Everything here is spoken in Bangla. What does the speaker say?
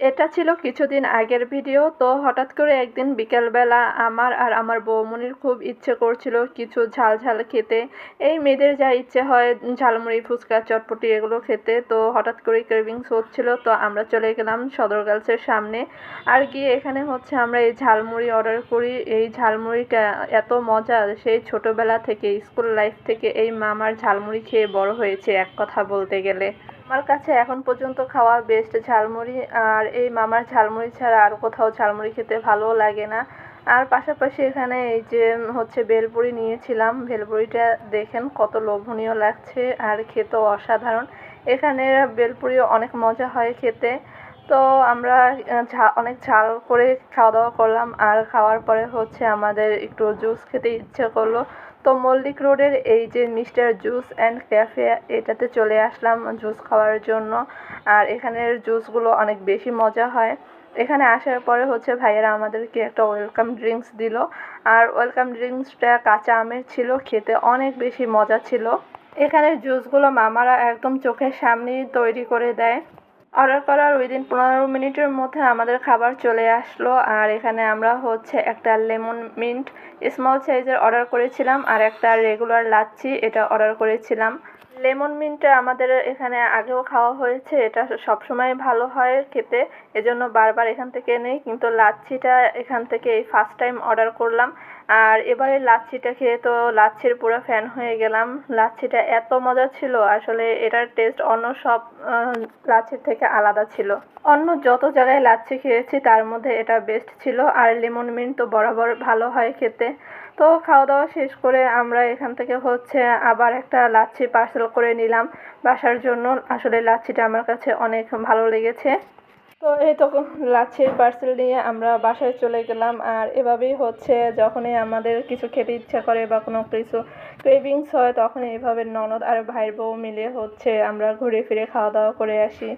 এটা ছিল কিছুদিন আগের ভিডিও। তো হঠাৎ করে একদিন বিকেলবেলা আমার আর আমার বৌমনির খুব ইচ্ছে করছিল কিছু ঝাল ঝাল খেতে। এই মেয়েদের যা ইচ্ছে হয় ঝালমুড়ি, ফুচকা, চটপটি এগুলো খেতে। তো হঠাৎ করেই ক্রেভিংস হচ্ছিল। তো আমরা চলে গেলাম সদর গার্লসের সামনে। আর গিয়ে এখানে হচ্ছে আমরা এই ঝালমুড়ি অর্ডার করি। এই ঝালমুড়িটা এত মজা, সেই ছোটবেলা থেকে স্কুল লাইফ থেকে এই মামার ঝালমুড়ি খেয়ে বড় হয়েছে এক কথা বলতে গেলে। আমার কাছে এখন পর্যন্ত খাওয়া বেস্ট ঝালমুড়ি। আর এই মামার ঝালমুড়ি ছাড়া আর কোথাও ঝালমুড়ি খেতে ভালোও লাগে না। আর পাশাপাশি এখানে এই যে হচ্ছে ভেলপুরি নিয়েছিলাম। ভেলপুরিটা দেখেন কত লোভনীয় লাগছে আর খেতেও অসাধারণ। এখানের ভেলপুরিও অনেক মজা হয় খেতে। তো আমরা অনেক ঝাল করে খাওয়া দাওয়া করলাম। আর খাওয়ার পরে হচ্ছে আমাদের একটু জুস খেতে ইচ্ছে করলো। তো মল্লিক রোডের এই যে মিস্টার জুস অ্যান্ড ক্যাফে, এটাতে চলে আসলাম জুস খাওয়ার জন্য। আর এখানের জুসগুলো অনেক বেশি মজা হয়। এখানে আসার পরে হচ্ছে ভাইয়েরা আমাদেরকে একটা ওয়েলকাম ড্রিঙ্কস দিল। আর ওয়েলকাম ড্রিঙ্কসটা কাঁচা আমের ছিল, খেতে অনেক বেশি মজা ছিল। এখানের জুসগুলো মামারা একদম চোখের সামনেই তৈরি করে দেয়। অর্ডার করার উইদিন 15 মিনিটের মধ্যে আমাদের খাবার চলে আসলো। আর এখানে আমরা হচ্ছে একটা লেমন মিন্ট স্মল সাইজের অর্ডার করেছিলাম আর একটা রেগুলার লাচ্ছি এটা অর্ডার করেছিলাম। লেমন মিন্টটা আমাদের এখানে আগেও খাওয়া হয়েছে, এটা সবসময় ভালো হয় খেতে, এজন্য বারবার এখান থেকে নেই। কিন্তু লাচ্ছিটা এখান থেকে এই ফার্স্ট টাইম অর্ডার করলাম। আর এবারে লাচ্ছিটা খেয়ে তো লাচ্ছির পুরো ফ্যান হয়ে গেলাম। লাচ্ছিটা এত মজা ছিল, আসলে এটার টেস্ট অন্য সব লাচ্ছির থেকে আলাদা ছিল। অন্য যত জায়গায় লাচ্ছি খেয়েছি তার মধ্যে এটা বেস্ট ছিল। আর লেমন মিন্ট তো বরাবর ভালো হয় খেতে। তো খাওয়া দাওয়া শেষ করে আমরা এখান থেকে হচ্ছে আবার একটা লাচ্ছি পার্সেল করে নিলাম বাসার জন্য। আসলে লাচ্ছিটা আমার কাছে অনেক ভালো লেগেছে। তো এই তো লাচ্ছির পার্সেল নিয়ে আমরা বাসায় চলে গেলাম। আর এভাবেই হচ্ছে যখনই আমাদের কিছু খেতে ইচ্ছা করে বা কোনো কিছু ক্রেভিংস হয় তখন এইভাবে ননদ আর ভাইয়ের বউ মিলে হচ্ছে আমরা ঘুরে ফিরে খাওয়া দাওয়া করে আসি।